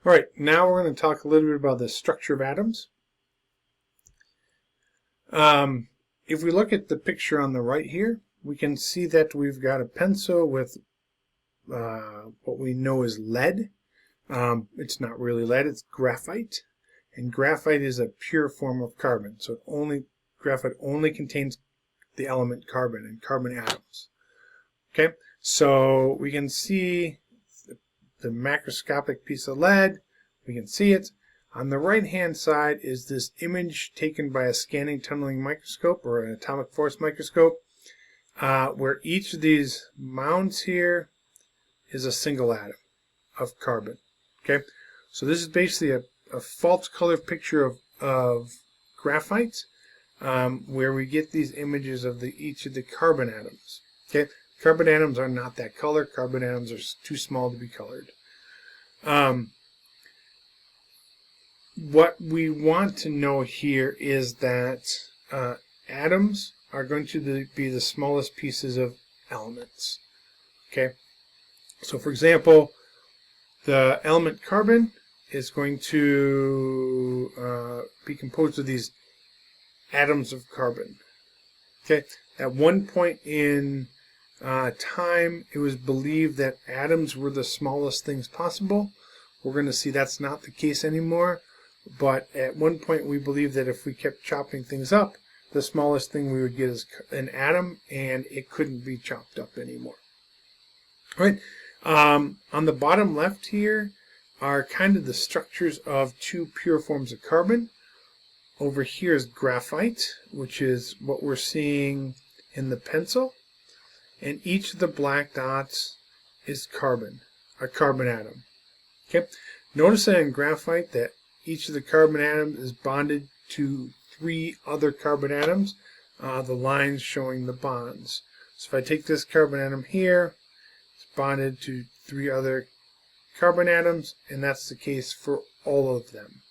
All right, now we're going to talk a little bit about the structure of atoms. If we look at the picture on the right here, we can see that we've got a pencil with what we know is lead. It's not really lead, it's graphite. And graphite is a pure form of carbon. So graphite only contains the element carbon and carbon atoms. Okay, so we can see the macroscopic piece of lead. We can see it. On the right hand side is this image taken by a scanning tunneling microscope or an atomic force microscope, where each of these mounds here is a single atom of carbon. Okay, so this is basically a false color picture of graphite, where we get these images of each of the carbon atoms. Okay, carbon atoms are not that color. Carbon atoms are too small to be colored. What we want to know here is that atoms are going to be the smallest pieces of elements. Okay, so for example, the element carbon is going to be composed of these atoms of carbon. Okay, at one point in time, it was believed that atoms were the smallest things possible. We're going to see that's not the case anymore. But at one point, we believed that if we kept chopping things up, the smallest thing we would get is an atom, and it couldn't be chopped up anymore. All right. On the bottom left here are kind of the structures of two pure forms of carbon. Over here is graphite, which is what we're seeing in the pencil. And each of the black dots is carbon, a carbon atom. Okay. Notice that in graphite that each of the carbon atoms is bonded to 3 other carbon atoms, the lines showing the bonds. So if I take this carbon atom here, it's bonded to 3 other carbon atoms, and that's the case for all of them.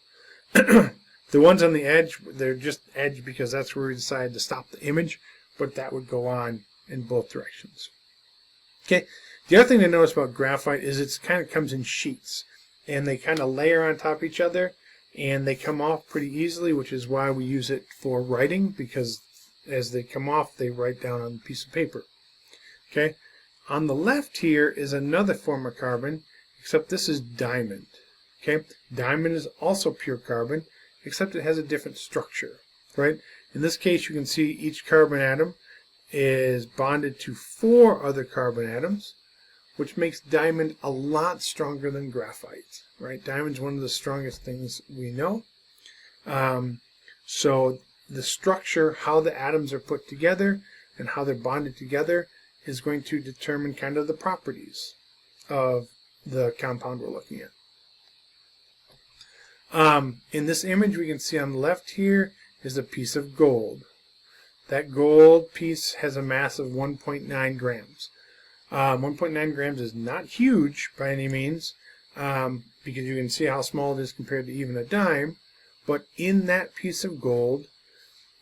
The ones on the edge, they're just edge because that's where we decided to stop the image, but that would go on in both directions. Okay, the other thing to notice about graphite is it kind of comes in sheets, and they kind of layer on top of each other, and they come off pretty easily, which is why we use it for writing, because as they come off, they write down on a piece of paper. Okay, on the left here is another form of carbon, except this is diamond. Okay, diamond is also pure carbon, except it has a different structure. Right? In this case, you can see each carbon atom is bonded to 4 other carbon atoms, which makes diamond a lot stronger than graphite. Right? Diamond's one of the strongest things we know. So the structure, how the atoms are put together and how they're bonded together, is going to determine kind of the properties of the compound we're looking at. In this image, we can see on the left here is a piece of gold. That gold piece has a mass of 1.9 grams. 1.9 grams is not huge by any means, because you can see how small it is compared to even a dime. But in that piece of gold,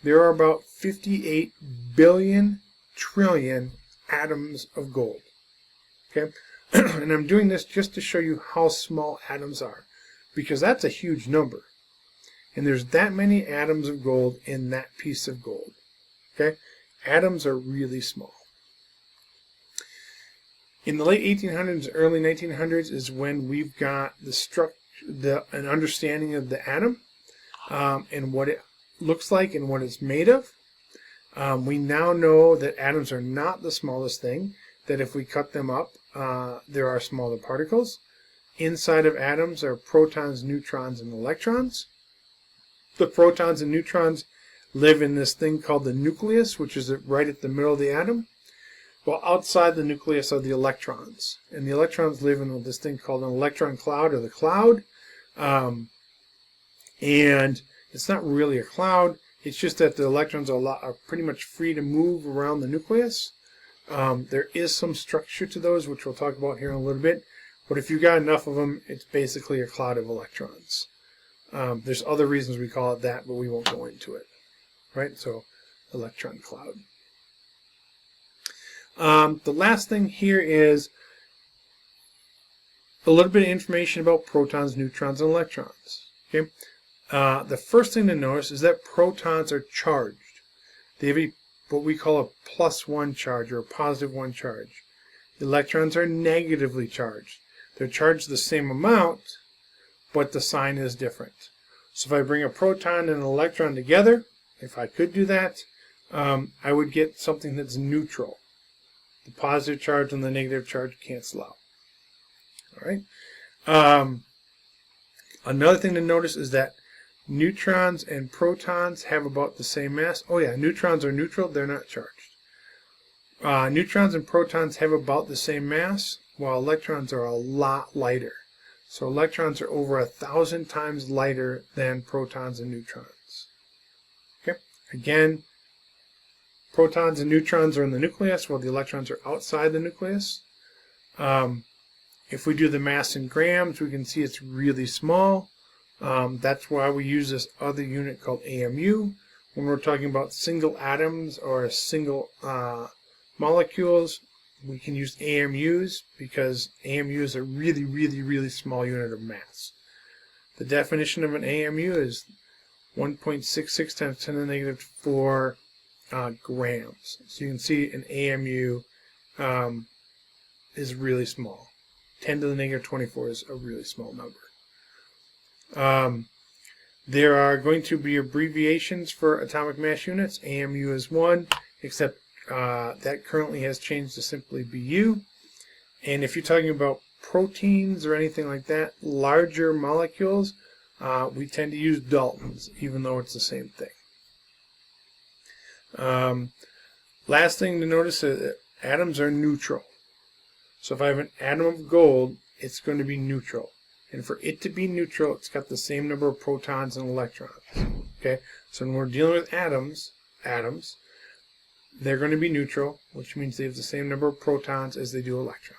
there are about 58 billion trillion atoms of gold. Okay, and I'm doing this just to show you how small atoms are, because that's a huge number. And there's that many atoms of gold in that piece of gold. Okay, atoms are really small. In the late 1800s, early 1900s is when we've got an understanding of the atom, and what it looks like and what it's made of. We now know that atoms are not the smallest thing, that if we cut them up, there are smaller particles. Inside of atoms are protons, neutrons, and electrons. The protons and neutrons live in this thing called the nucleus, which is right at the middle of the atom. Well, outside the nucleus are the electrons, and the electrons live in this thing called an electron cloud, or the cloud. And it's not really a cloud. It's just that the electrons are pretty much free to move around the nucleus. There is some structure to those, which we'll talk about here in a little bit. But if you've got enough of them, it's basically a cloud of electrons. There's other reasons we call it that, but we won't go into it. Right? So, electron cloud. The last thing here is a little bit of information about protons, neutrons, and electrons. Okay, the first thing to notice is that protons are charged. They have what we call a +1 charge or a +1 charge. Electrons are negatively charged. They're charged the same amount, but the sign is different. So if I bring a proton and an electron together, if I could do that, I would get something that's neutral. The positive charge and the negative charge cancel out. All right. Another thing to notice is that neutrons and protons have about the same mass. Oh yeah, neutrons are neutral, they're not charged. Neutrons and protons have about the same mass, while electrons are a lot lighter. So electrons are over 1,000 times lighter than protons and neutrons. Okay. Again, protons and neutrons are in the nucleus, while the electrons are outside the nucleus. If we do the mass in grams, we can see it's really small. That's why we use this other unit called AMU. When we're talking about single atoms or single molecules, we can use AMUs because AMU is a really, really, really small unit of mass. The definition of an AMU is 1.66 times 10 to the negative 4 grams. So you can see an AMU is really small. 10 to the negative 24 is a really small number. There are going to be abbreviations for atomic mass units. AMU is one, except that currently has changed to simply BU. And if you're talking about proteins or anything like that, larger molecules, we tend to use Daltons, even though it's the same thing. Last thing to notice is that atoms are neutral. So if I have an atom of gold, it's going to be neutral. And for it to be neutral, it's got the same number of protons and electrons. Okay, so when we're dealing with atoms, they're going to be neutral, which means they have the same number of protons as they do electrons.